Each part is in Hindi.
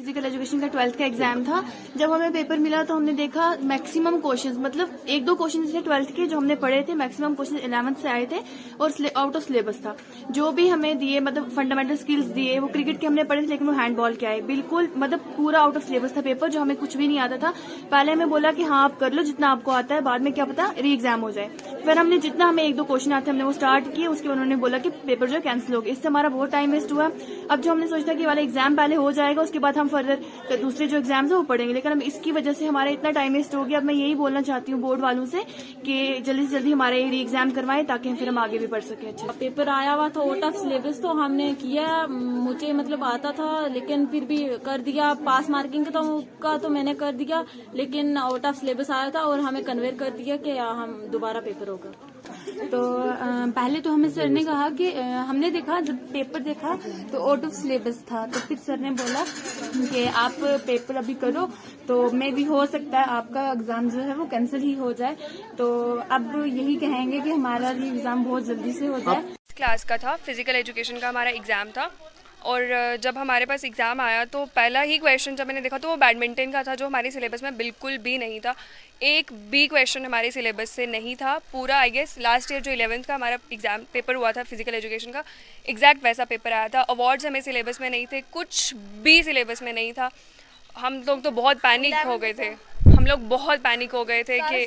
फिजिकल एजुकेशन का 12th का एग्जाम था। जब हमें पेपर मिला तो हमने देखा मैक्सिमम क्वेश्चंस, मतलब एक दो क्वेश्चन थे 12th के जो हमने पढ़े थे, मैक्सिमम क्वेश्चन 11th से आए थे और आउट ऑफ सिलेबस था। जो भी हमें दिए मतलब फंडामेंटल स्किल्स दिए वो क्रिकेट के हमने पढ़े थे, लेकिन वो हैंडबॉल के आए, बिल्कुल मतलब पूरा आउट ऑफ सिलेबस था पेपर, जो हमें कुछ भी नहीं आता था। पहले हमें बोला कि हाँ आप कर लो जितना आपको आता है, बाद में क्या पता री एग्जाम हो जाए। फिर हमने जितना हमें एक दो क्वेश्चन आते हमने वो स्टार्ट किए, उसके बाद उन्होंने बोला कि पेपर जो कैंसिल हो गया। इससे हमारा बहुत टाइम वेस्ट हुआ। अब जो हमने सोचा कि वाला एग्जाम पहले हो जाएगा, उसके बाद हम फर्दर दूसरे जो एग्जाम्स है वो पढ़ेंगे, लेकिन हम इसकी वजह से हमारा इतना टाइम वेस्ट हो गया। अब मैं यही बोलना चाहती हूँ बोर्ड वालों से कि जल्दी से जल्दी हमारे री एग्जाम करवाएं ताकि फिर हम आगे भी पढ़ सकें। अच्छा, पेपर आया हुआ था आउट ऑफ सिलेबस, तो हमने किया, मुझे मतलब आता था लेकिन फिर भी कर दिया। पास मार्किंग का तो मैंने कर दिया, लेकिन आउट ऑफ सिलेबस आया था और हमें कन्वेयर कर दिया कि हम दोबारा पेपर होगा। तो पहले तो हमें सर ने कहा कि हमने देखा, जब पेपर देखा तो आउट ऑफ सिलेबस था, तो फिर सर ने बोला कि आप पेपर अभी करो, तो मे भी हो सकता है आपका एग्जाम जो है वो कैंसिल ही हो जाए। तो अब यही कहेंगे कि हमारा एग्जाम बहुत जल्दी से हो जाए। क्लास का था, फिजिकल एजुकेशन का हमारा एग्ज़ाम था और जब हमारे पास एग्ज़ाम आया तो पहला ही क्वेश्चन जब मैंने देखा तो वो बैडमिंटन का था, जो हमारे सिलेबस में बिल्कुल भी नहीं था। एक भी क्वेश्चन हमारे सिलेबस से नहीं था। पूरा आई गेस लास्ट ईयर जो 11th का हमारा एग्ज़ाम पेपर हुआ था फिजिकल एजुकेशन का, एग्जैक्ट वैसा पेपर आया था। अवार्ड्स हमें सिलेबस में नहीं थे, कुछ भी सिलेबस में नहीं था। हम लोग तो बहुत पैनिक हो गए थे, हम लोग बहुत पैनिक हो गए थे कि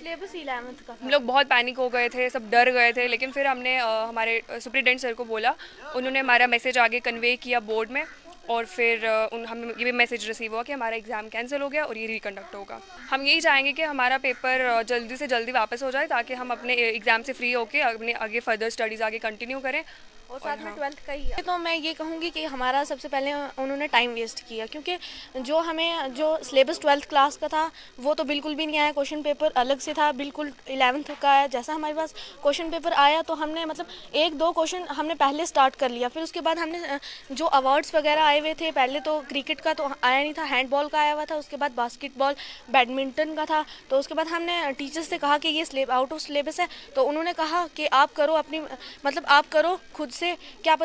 हम लोग बहुत पैनिक हो गए थे, सब डर गए थे। लेकिन फिर हमने हमारे सुप्रिटेंडेंट सर को बोला, उन्होंने हमारा मैसेज आगे कन्वे किया बोर्ड में और फिर हमें ये भी मैसेज रिसीव हुआ कि हमारा एग्ज़ाम कैंसिल हो गया और ये रिकंडक्ट होगा। हम यही चाहेंगे कि हमारा पेपर जल्दी से जल्दी वापस हो जाए ताकि हम अपने एग्ज़ाम से फ्री होकर अपने आगे फर्दर स्टडीज़ आगे कंटिन्यू करें। और साथ में 12th का ही है। तो मैं ये कहूँगी कि हमारा सबसे पहले उन्होंने टाइम वेस्ट किया, क्योंकि जो सिलेबस 12th क्लास का था वो तो बिल्कुल भी नहीं आया। क्वेश्चन पेपर अलग से था, बिल्कुल 11th का आया। जैसा हमारे पास क्वेश्चन पेपर आया तो हमने मतलब एक दो क्वेश्चन हमने पहले स्टार्ट कर लिया। फिर उसके बाद हमने जो अवार्ड्स वगैरह आए हुए थे, पहले तो क्रिकेट का तो आया नहीं था, हैंडबॉल का आया हुआ था, उसके बाद बास्केटबॉल, बैडमिंटन का था। तो उसके बाद हमने टीचर्स से कहा कि ये आउट ऑफ सिलेबस है, तो उन्होंने कहा कि आप करो अपनी मतलब आप करो खुद से, क्या पता